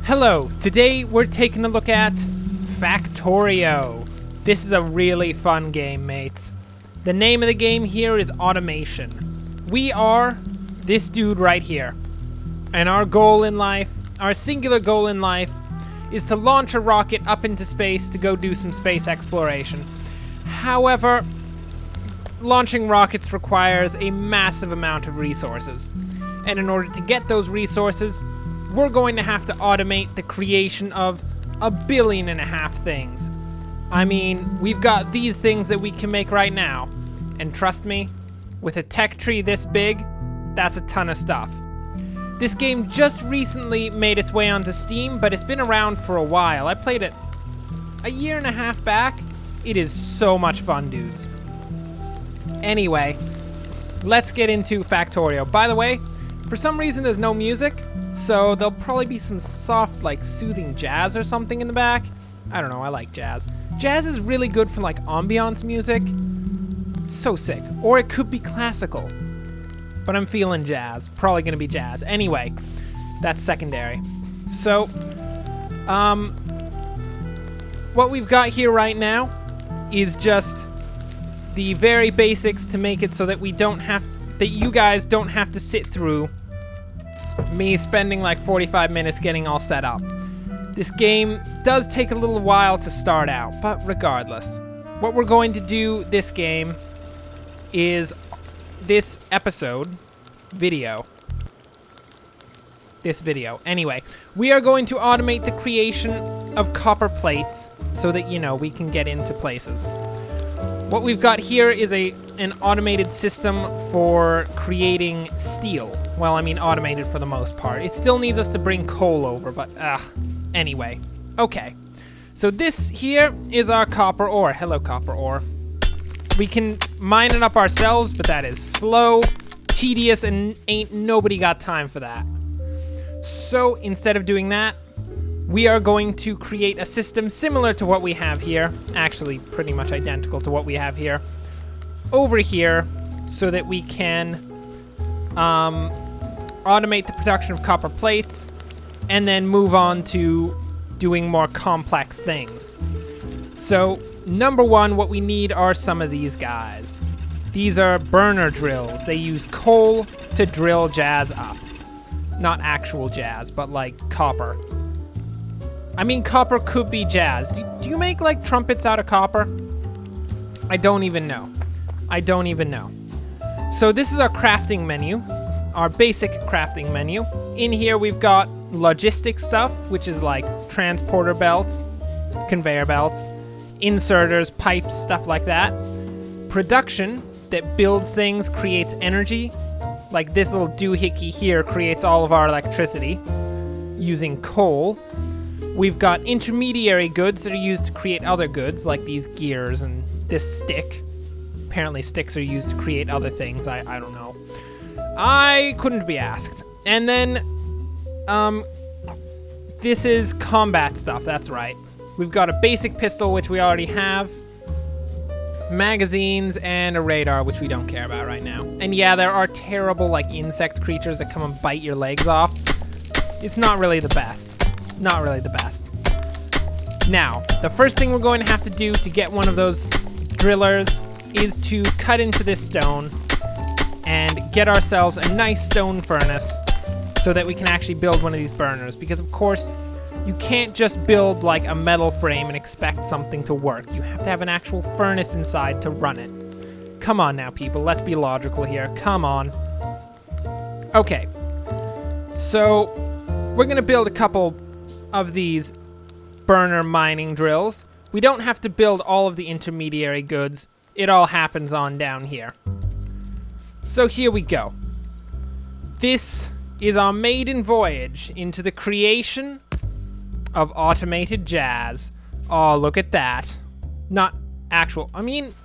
Hello, today we're taking a look at Factorio. This is a really fun game, mates. The name of the game here is Automation. We are this dude right here. And our goal in life, our singular goal in life, is to launch a rocket up into space to go do some space exploration. However, launching rockets requires a massive amount of resources. And in order to get those resources, we're going to have to automate the creation of 1.5 billion things. I mean, we've got these things that we can make right now. And trust me, with a tech tree this big, that's a ton of stuff. This game just recently made its way onto Steam, but it's been around for a while. I played it 1.5 years back. It is so much fun, dudes. Anyway, let's get into Factorio. By the way, for some reason there's no music, so there'll probably be some soft, like, soothing jazz or something in the back. I don't know, I like jazz. Jazz is really good for, like, ambiance music. It's so sick. Or it could be classical. But I'm feeling jazz. Probably gonna be jazz. Anyway, that's secondary. So, what we've got here right now is just the very basics to make it so that you guys don't have to sit through me spending like 45 minutes getting all set up. This game does take a little while to start out, but regardless, what we're going to do this game is this video. Anyway, we are going to automate the creation of copper plates so that, we can get into places. What we've got here is an automated system for creating steel. Well, I mean automated for the most part. It still needs us to bring coal over, but anyway. Okay. So this here is our copper ore. Hello, copper ore. We can mine it up ourselves, but that is slow, tedious, and ain't nobody got time for that. So instead of doing that, we are going to create a system similar to what we have here, actually pretty much identical to what we have here, over here, so that we can automate the production of copper plates, and then move on to doing more complex things. So, number one, what we need are some of these guys. These are burner drills. They use coal to drill jazz up. Not actual jazz, but like copper. I mean, copper could be jazz. Do you make, like, trumpets out of copper? I don't even know. So this is our crafting menu, our basic crafting menu. In here, we've got logistic stuff, which is like transporter belts, conveyor belts, inserters, pipes, stuff like that. Production that builds things, creates energy. Like this little doohickey here creates all of our electricity using coal. We've got intermediary goods that are used to create other goods, like these gears and this stick. Apparently sticks are used to create other things. I don't know. I couldn't be asked. And then, this is combat stuff, that's right. We've got a basic pistol, which we already have, magazines, and a radar, which we don't care about right now. And yeah, there are terrible, like, insect creatures that come and bite your legs off. It's not really the best. Not really the best. Now, the first thing we're going to have to do to get one of those drillers is to cut into this stone and get ourselves a nice stone furnace so that we can actually build one of these burners. Because, of course, you can't just build, like, a metal frame and expect something to work. You have to have an actual furnace inside to run it. Come on now, people. Let's be logical here. Come on. Okay. So, we're going to build a couple of these burner mining drills. We don't have to build all of the intermediary goods. It all happens on down here. So here we go. This is our maiden voyage into the creation of automated jazz. Oh, look at that. Not actual. I mean,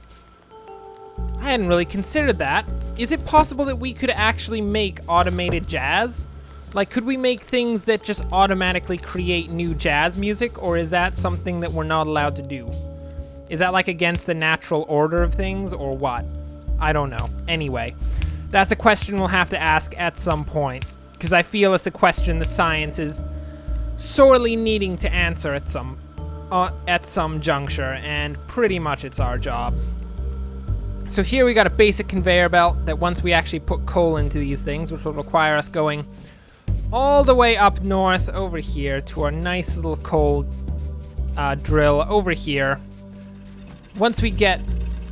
I hadn't really considered that. Is it possible that we could actually make automated jazz? Like, could we make things that just automatically create new jazz music, or is that something that we're not allowed to do? Is that, like, against the natural order of things, or what? I don't know. Anyway, that's a question we'll have to ask at some point, because I feel it's a question that science is sorely needing to answer at some juncture, and pretty much it's our job. So here we got a basic conveyor belt that once we actually put coal into these things, which will require us going all the way up north over here to our nice little coal drill over here. Once we get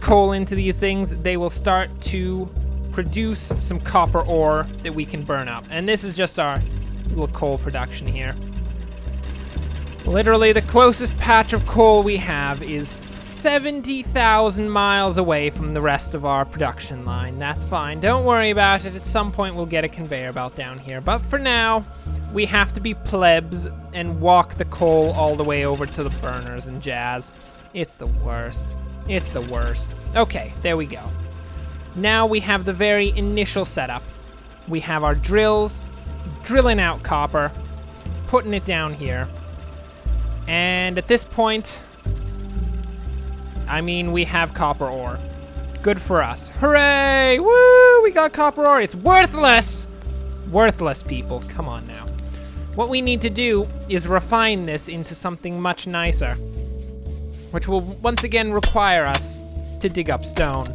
coal into these things, they will start to produce some copper ore that we can burn up. And this is just our little coal production here. Literally, the closest patch of coal we have is 70,000 miles away from the rest of our production line. That's fine. Don't worry about it. At some point, we'll get a conveyor belt down here. But for now, we have to be plebs and walk the coal all the way over to the burners and jazz. It's the worst. It's the worst. Okay, there we go. Now we have the very initial setup. We have our drills, drilling out copper, putting it down here. And at this point, I mean, we have copper ore. Good for us. Hooray! Woo! We got copper ore. It's worthless! Worthless, people. Come on now. What we need to do is refine this into something much nicer, which will once again require us to dig up stone,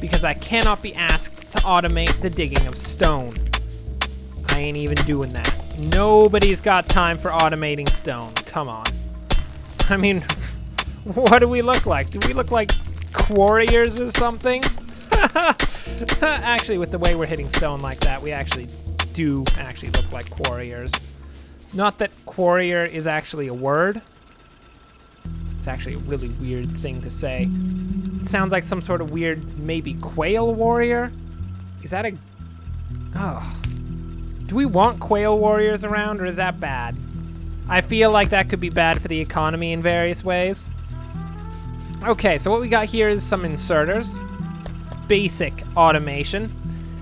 because I cannot be asked to automate the digging of stone. I ain't even doing that. Nobody's got time for automating stone. Come on. I mean, what do we look like? Do we look like quarriers or something? Actually, with the way we're hitting stone like that, we actually do look like quarriers. Not that quarrier is actually a word. It's actually a really weird thing to say. It sounds like some sort of weird, maybe quail warrior? Is that a... Oh. Do we want quail warriors around, or is that bad? I feel like that could be bad for the economy in various ways. Okay, so what we got here is some inserters. Basic automation.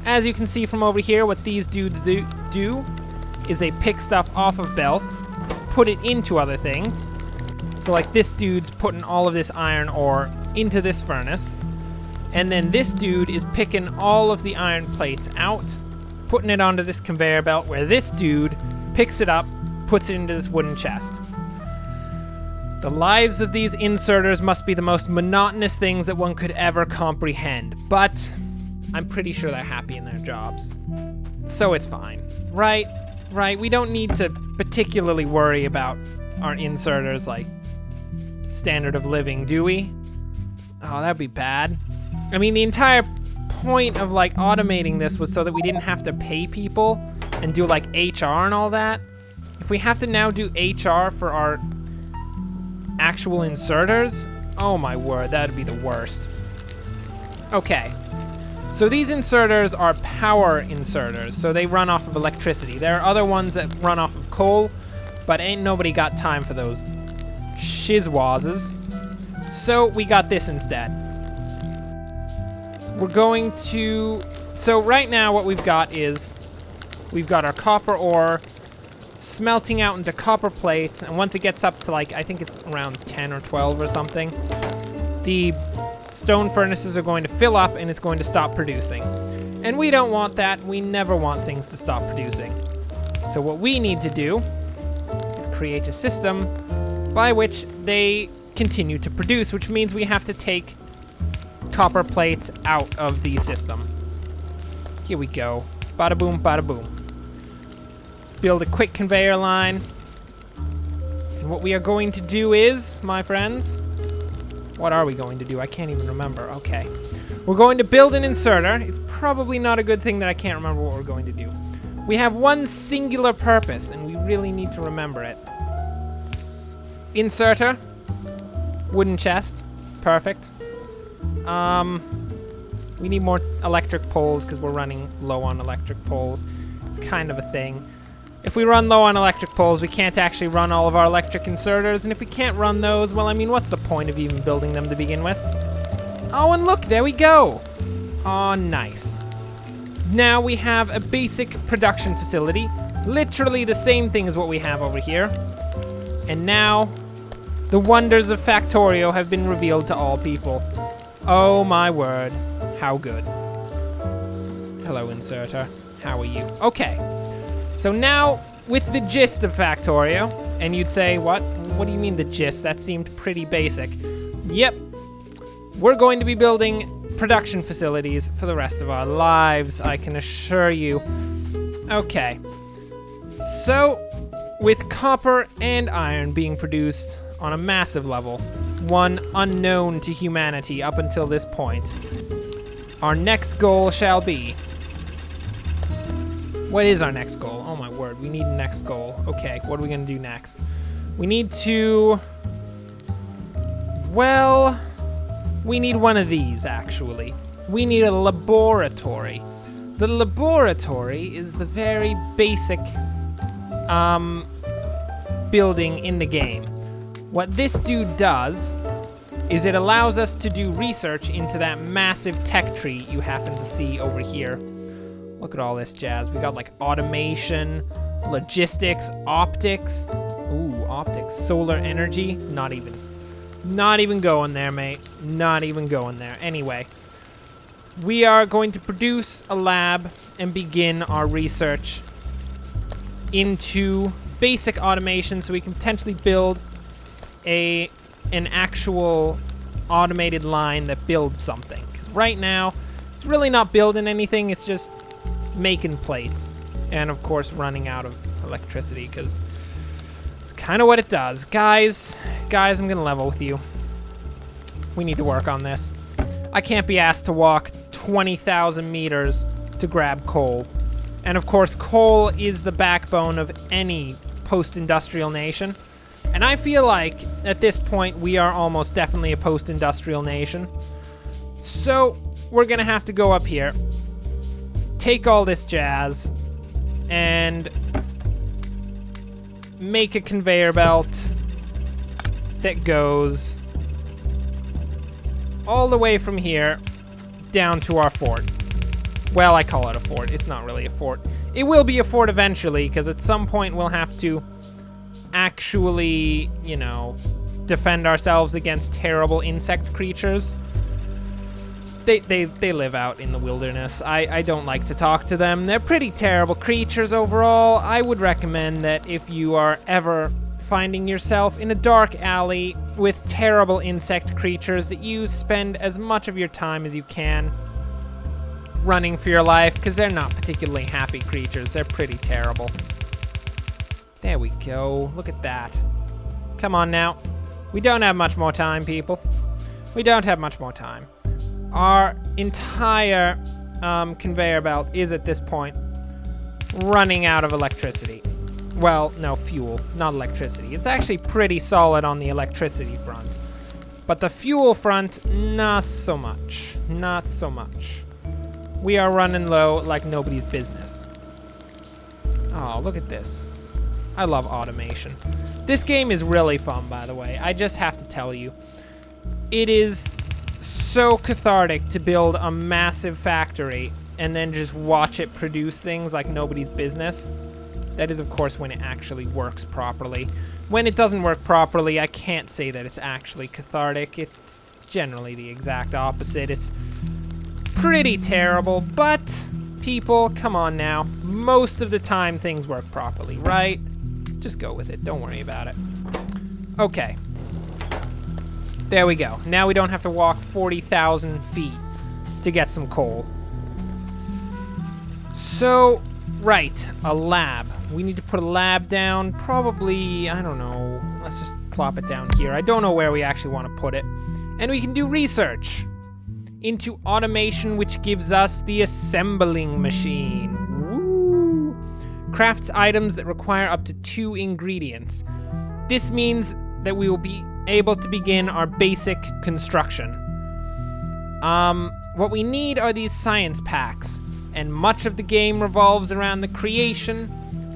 As you can see from over here, what these dudes do is they pick stuff off of belts, put it into other things. So like this dude's putting all of this iron ore into this furnace. And then this dude is picking all of the iron plates out, putting it onto this conveyor belt, where this dude picks it up, puts it into this wooden chest. The lives of these inserters must be the most monotonous things that one could ever comprehend, but I'm pretty sure they're happy in their jobs. So it's fine. Right, we don't need to particularly worry about our inserters, like, standard of living, do we? Oh, that'd be bad. I mean, the entire point of, like, automating this was so that we didn't have to pay people and do, like, HR and all that. If we have to now do HR for our actual inserters, oh my word, that'd be the worst. Okay, so these inserters are power inserters, so they run off of electricity. There are other ones that run off of coal, but ain't nobody got time for those shizwazes. So we got this instead. We're going to... So right now what we've got is we've got our copper ore smelting out into copper plates, and once it gets up to, like, I think it's around 10 or 12 or something, the stone furnaces are going to fill up and it's going to stop producing. And we don't want that. We never want things to stop producing. So what we need to do is create a system by which they continue to produce, which means we have to take copper plates out of the system. Here we go. Bada boom, bada boom. Build a quick conveyor line. And what we are going to do is, my friends, what are we going to do? I can't even remember. Okay. We're going to build an inserter. It's probably not a good thing that I can't remember what we're going to do. We have one singular purpose, and we really need to remember it. Inserter. Wooden chest. Perfect. We need more electric poles because we're running low on electric poles. It's kind of a thing. If we run low on electric poles, we can't actually run all of our electric inserters, and if we can't run those, well, I mean, what's the point of even building them to begin with? Oh, and look, there we go. Oh, nice. Now we have a basic production facility, literally the same thing as what we have over here. And now, the wonders of Factorio have been revealed to all people. Oh my word, how good. Hello, inserter. How are you? Okay. So now, with the gist of Factorio, And you'd say, what? What do you mean the gist? That seemed pretty basic. Yep. We're going to be building production facilities for the rest of our lives, I can assure you. Okay. So, with copper and iron being produced on a massive level, one unknown to humanity up until this point, our next goal shall be... What is our next goal? Oh my word, we need a next goal. Okay, what are we gonna do next? We need to... Well, we need one of these, actually. We need a laboratory. The laboratory is the very basic building in the game. What this dude does is it allows us to do research into that massive tech tree you happen to see over here. Look at all this jazz. We got like automation, logistics, optics. Ooh, optics, solar energy. Not even going there, mate. Not even going there. Anyway, we are going to produce a lab and begin our research into basic automation so we can potentially build an actual automated line that builds something. 'Cause right now, it's really not building anything. It's just making plates. And of course, running out of electricity because it's kind of what it does. Guys, I'm going to level with you. We need to work on this. I can't be asked to walk 20,000 meters to grab coal. And of course, coal is the backbone of any post-industrial nation. And I feel like, at this point, we are almost definitely a post-industrial nation. So, we're gonna have to go up here, take all this jazz, and make a conveyor belt that goes all the way from here down to our fort. Well, I call it a fort. It's not really a fort. It will be a fort eventually, because at some point we'll have to actually, you know, defend ourselves against terrible insect creatures. They live out in the wilderness. I don't like to talk to them. They're pretty terrible creatures overall. I would recommend that if you are ever finding yourself in a dark alley with terrible insect creatures, that you spend as much of your time as you can running for your life, because they're not particularly happy creatures. They're pretty terrible. There we go. Look at that. Come on now. We don't have much more time, people. We don't have much more time. Our entire conveyor belt is at this point running out of electricity. Well, no, fuel, not electricity. It's actually pretty solid on the electricity front. But the fuel front, not so much. Not so much. We are running low like nobody's business. Oh, look at this. I love automation. This game is really fun, by the way. I just have to tell you. It is so cathartic to build a massive factory and then just watch it produce things like nobody's business. That is, of course, when it actually works properly. When it doesn't work properly, I can't say that it's actually cathartic. It's generally the exact opposite. It's pretty terrible, but people, come on now. Most of the time things work properly, right? Just go with it. Don't worry about it. Okay. There we go. Now we don't have to walk 40,000 feet to get some coal. So, right, a lab. We need to put a lab down, probably, I don't know. Let's just plop it down here. I don't know where we actually want to put it. And we can do research into automation, which gives us the assembling machine. Woo! Crafts items that require up to 2 ingredients. This means that we will be able to begin our basic construction. What we need are these science packs, and much of the game revolves around the creation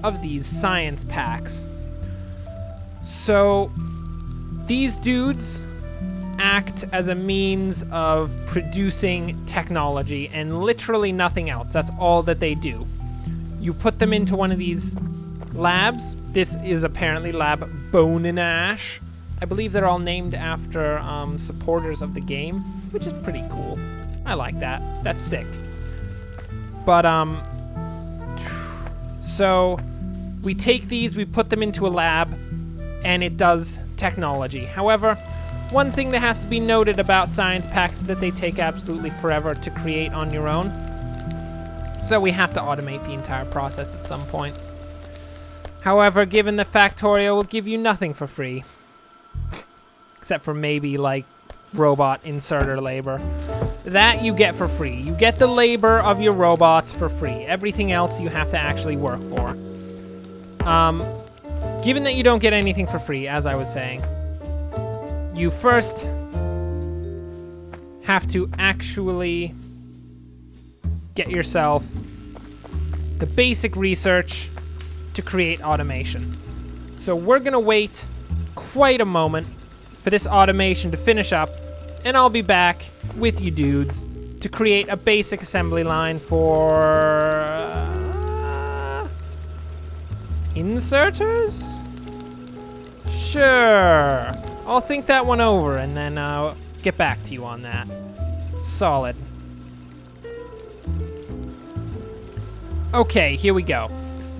of these science packs. So, these dudes act as a means of producing technology and literally nothing else. That's all that they do. You put them into one of these labs. This is apparently Lab Bone and Ash. I believe they're all named after supporters of the game, which is pretty cool. I like that. That's sick. But, so we take these, we put them into a lab, and it does technology. However, one thing that has to be noted about science packs is that they take absolutely forever to create on your own. So we have to automate the entire process at some point. However, given that Factorio will give you nothing for free, except for maybe like robot inserter labor, that you get for free. You get the labor of your robots for free. Everything else you have to actually work for. Given that you don't get anything for free, as I was saying, you first have to actually get yourself the basic research to create automation. So we're gonna wait quite a moment for this automation to finish up, and I'll be back with you dudes to create a basic assembly line for inserters? Sure. I'll think that one over and then I'll get back to you on that. Solid. Okay, here we go.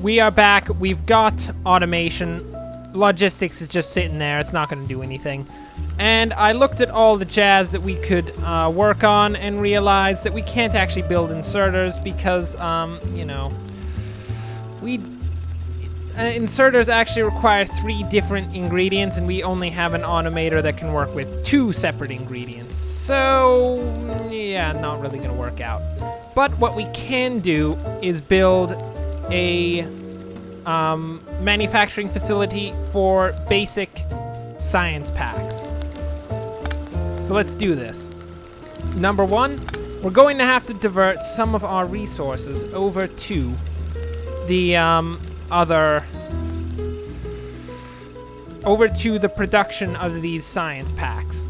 We are back. We've got automation. Logistics is just sitting there. It's not going to do anything. And I looked at all the jazz that we could work on and realized that we can't actually build inserters because, you know, inserters actually require 3 different ingredients, and we only have an automator that can work with 2 separate ingredients. So, yeah, not really going to work out. But what we can do is build a manufacturing facility for basic science packs. So let's do this. Number 1, we're going to have to divert some of our resources over to the over to the production of these science packs.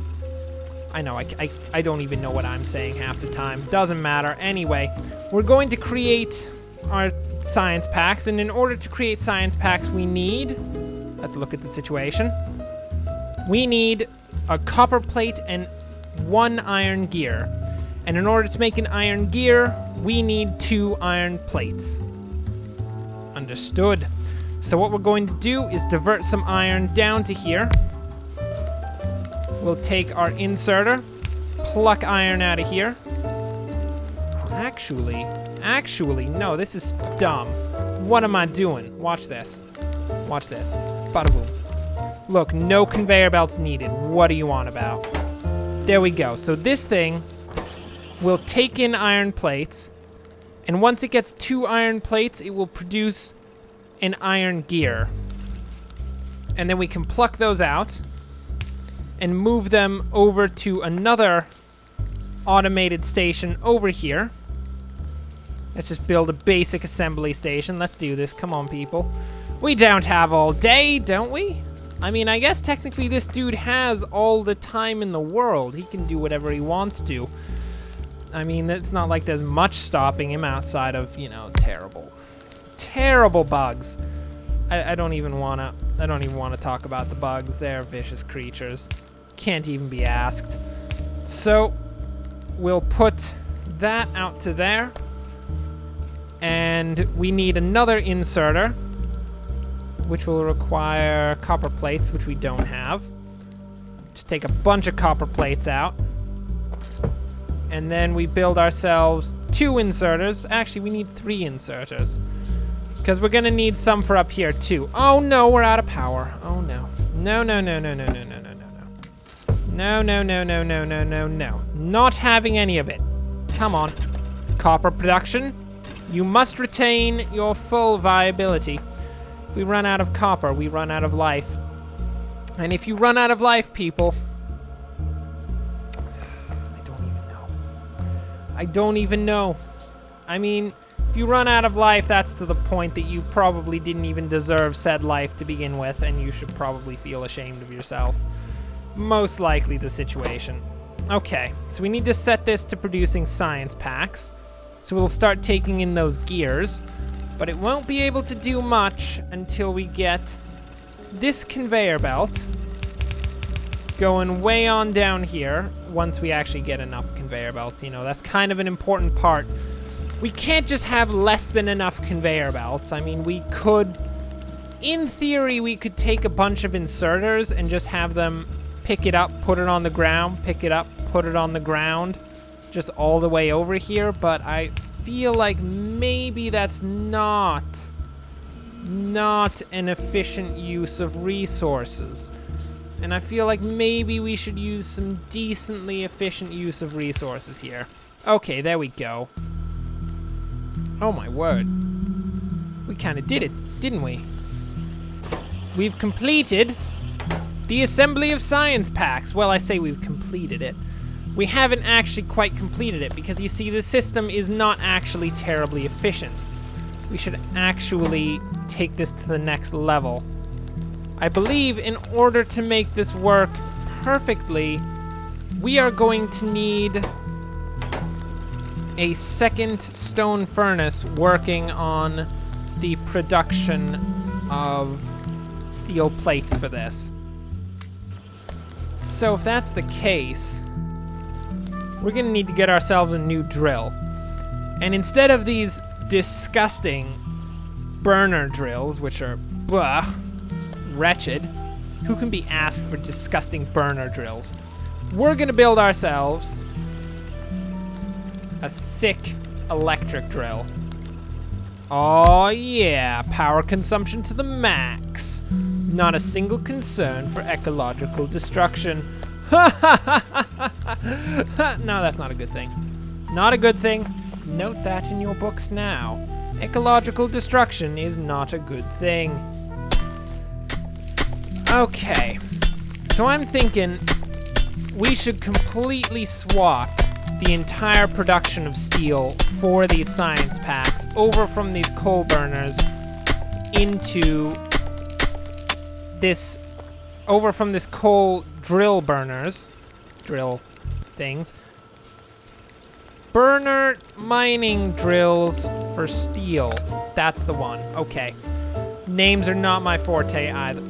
I know, I don't even know what I'm saying half the time. Doesn't matter. Anyway, we're going to create our science packs, and in order to create science packs, we need, let's look at the situation. We need a copper plate and 1 iron gear. And in order to make an iron gear, we need 2 iron plates. Understood. So what we're going to do is divert some iron down to here. We'll take our inserter, pluck iron out of here. Actually, no, this is dumb. What am I doing? Watch this. Watch this. Bada boom. Look, no conveyor belts needed. What are you on about? There we go. So this thing will take in iron plates, and once it gets 2 iron plates, it will produce an iron gear. And then we can pluck those out and move them over to another automated station over here. Let's just build a basic assembly station. Let's do this. Come on, people. We don't have all day, don't we? I mean, I guess technically this dude has all the time in the world. He can do whatever he wants to. I mean, it's not like there's much stopping him outside of, you know, terrible bugs. I don't even want to talk about the bugs. They're vicious creatures. Can't even be asked. So we'll put that out to there. And we need another inserter, which will require copper plates, which we don't have. Just take a bunch of copper plates out. And then we build ourselves 2 inserters. Actually, we need 3 inserters, because we're gonna need some for up here too. Oh no, we're out of power. Oh no. No. No. Not having any of it. Come on. Copper production. You must retain your full viability. If we run out of copper, we run out of life. And if you run out of life, people, I don't even know. I mean, if you run out of life, that's to the point that you probably didn't even deserve said life to begin with, and you should probably feel ashamed of yourself. Most likely the situation. Okay, so we need to set this to producing science packs. So we'll start taking in those gears, but it won't be able to do much until we get this conveyor belt going way on down here. Once we actually get enough conveyor belts, you know, that's kind of an important part. We can't just have less than enough conveyor belts. I mean, we could in theory, we could take a bunch of inserters and just have them pick it up, put it on the ground, pick it up, put it on the ground, just all the way over here, but I feel like maybe that's not an efficient use of resources. And I feel like maybe we should use some decently efficient use of resources here. Okay, there we go. Oh my word. We kind of did it, didn't we? We've completed the assembly of science packs. Well, I say we've completed it. We haven't actually quite completed it because you see the system is not actually terribly efficient. We should actually take this to the next level. I believe in order to make this work perfectly, we are going to need a second stone furnace working on the production of steel plates for this. So if that's the case, we're gonna need to get ourselves a new drill. And instead of these disgusting burner drills, which are blah, wretched, who can be asked for disgusting burner drills? We're gonna build ourselves a sick electric drill. Oh yeah, power consumption to the max. Not a single concern for ecological destruction. No, that's not a good thing. Not a good thing. Note that in your books now. Ecological destruction is not a good thing. Okay, so I'm thinking we should completely swap the entire production of steel for these science packs over from these coal burners into this, over from this coal drill burners, drill things, burner mining drills for steel. That's the one. Okay. Names are not my forte either.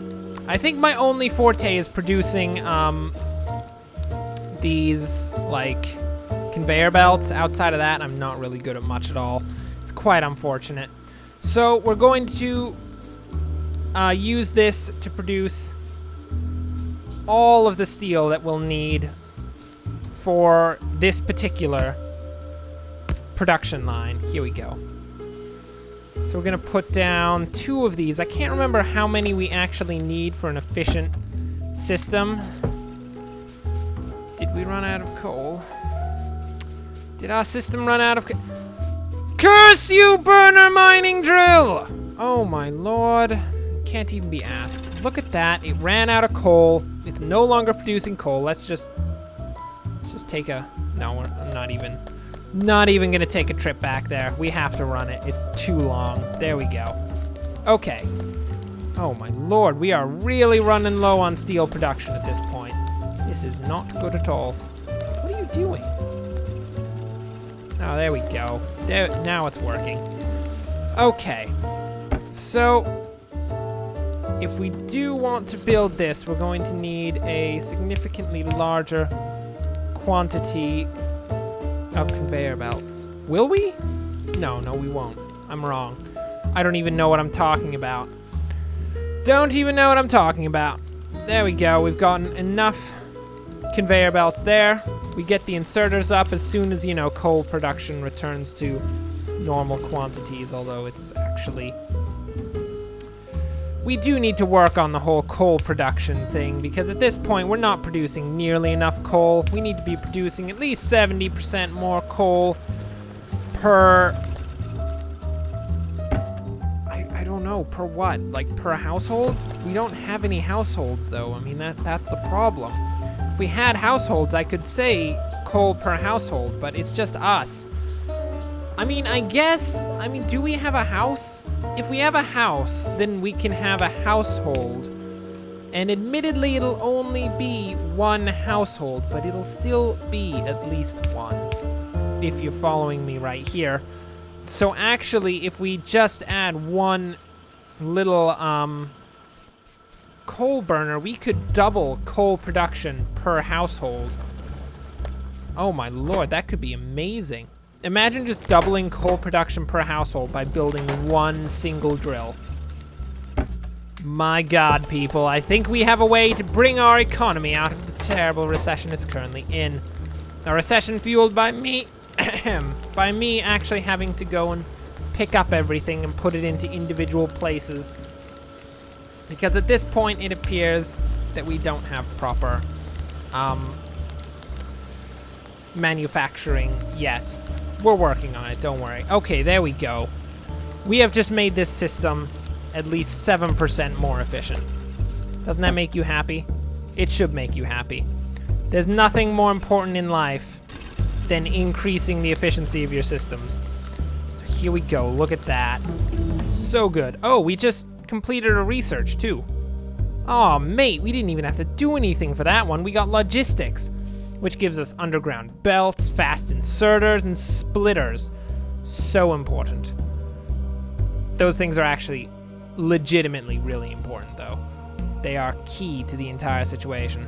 I think my only forte is producing these like conveyor belts. Outside of that, I'm not really good at much at all. It's quite unfortunate. So we're going to use this to produce all of the steel that we'll need for this particular production line. Here we go. So we're gonna put down 2 of these. I can't remember how many we actually need for an efficient system. Did we run out of coal? Did our system run out of Curse you, burner mining drill! Oh my lord. Can't even be asked. Look at that. It ran out of coal. It's no longer producing coal. Let's just take a... No, I'm not even gonna take a trip back there. We have to run it. It's too long. There we go. Okay. Oh my lord, we are really running low on steel production at this point. This is not good at all. What are you doing? Oh, there we go. There, now it's working. Okay. So, if we do want to build this, we're going to need a significantly larger quantity of conveyor belts. Will we? No, we won't. I'm wrong. I don't even know what I'm talking about. Don't even know what I'm talking about. There we go. We've gotten enough conveyor belts there. We get the inserters up as soon as, coal production returns to normal quantities, although it's actually... We do need to work on the whole coal production thing, because at this point, we're not producing nearly enough coal. We need to be producing at least 70% more coal per... I don't know, per what? Like, per household? We don't have any households, though. I mean, that's the problem. If we had households, I could say coal per household, but it's just us. I mean, do we have a house? If we have a house, then we can have a household. And admittedly, it'll only be one household, but it'll still be at least one, if you're following me right here. So actually, if we just add one little coal burner, we could double coal production per household. Oh my lord, that could be amazing. Imagine just doubling coal production per household by building one single drill. My God, people, I think we have a way to bring our economy out of the terrible recession it's currently in. A recession fueled by me, by me actually having to go and pick up everything and put it into individual places. Because at this point, it appears that we don't have proper manufacturing yet. We're working on it, don't worry. Okay, there we go. We have just made this system at least 7% more efficient. Doesn't that make you happy? It should make you happy. There's nothing more important in life than increasing the efficiency of your systems. So here we go, look at that. So good. Oh, we just completed a research too. Oh, mate, we didn't even have to do anything for that one. We got logistics, which gives us underground belts, fast inserters, and splitters. So important. Those things are actually legitimately really important, though. They are key to the entire situation.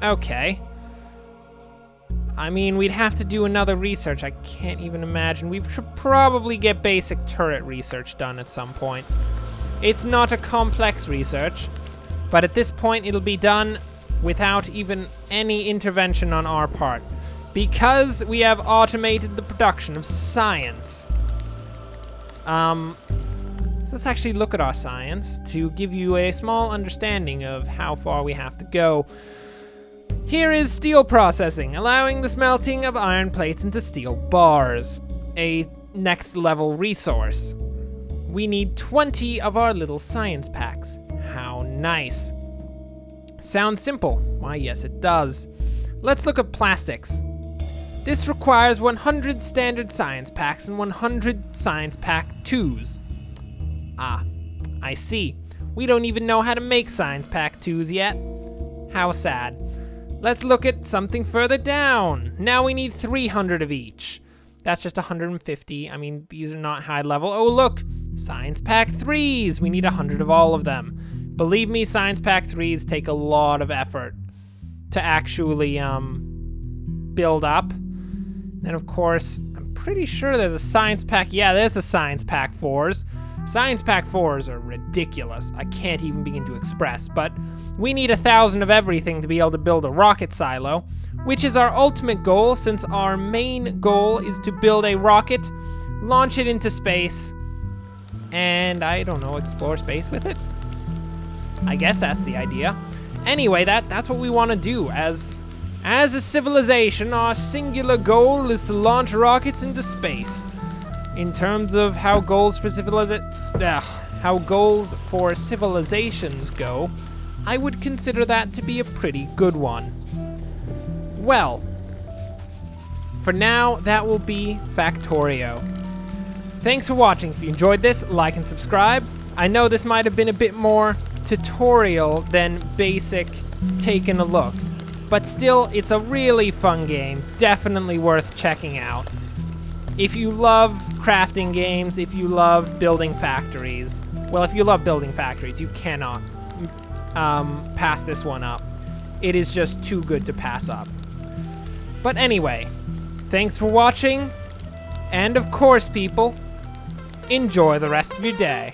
Okay. I mean, we'd have to do another research. I can't even imagine. We should probably get basic turret research done at some point. It's not a complex research, but at this point it'll be done without even any intervention on our part, because we have automated the production of science. So let's actually look at our science to give you a small understanding of how far we have to go. Here is steel processing, allowing the smelting of iron plates into steel bars, a next level resource. We need 20 of our little science packs. How nice. Sounds simple. Why, yes, it does. Let's look at plastics. This requires 100 standard science packs and 100 science pack 2s. Ah, I see. We don't even know how to make science pack 2s yet. How sad. Let's look at something further down. Now we need 300 of each. That's just 150. I mean, these are not high level. Oh, look, science pack 3s. We need 100 of all of them. Believe me, science pack 3s take a lot of effort to actually build up. And of course, I'm pretty sure there's a science pack. Yeah, there's a science pack 4s. Science pack 4s are ridiculous. I can't even begin to express, but we need 1,000 of everything to be able to build a rocket silo, which is our ultimate goal, since our main goal is to build a rocket, launch it into space, and I don't know, explore space with it? I guess that's the idea. Anyway, that's what we want to do. As a civilization, our singular goal is to launch rockets into space. In terms of how goals for civilizations go, I would consider that to be a pretty good one. Well, for now, that will be Factorio. Thanks for watching. If you enjoyed this, like and subscribe. I know this might have been a bit more tutorial than basic taking a look, but still, it's a really fun game. Definitely worth checking out. If you love crafting games, if you love building factories, well, if you love building factories, you cannot pass this one up. It is just too good to pass up. But anyway, thanks for watching, and of course, people, enjoy the rest of your day.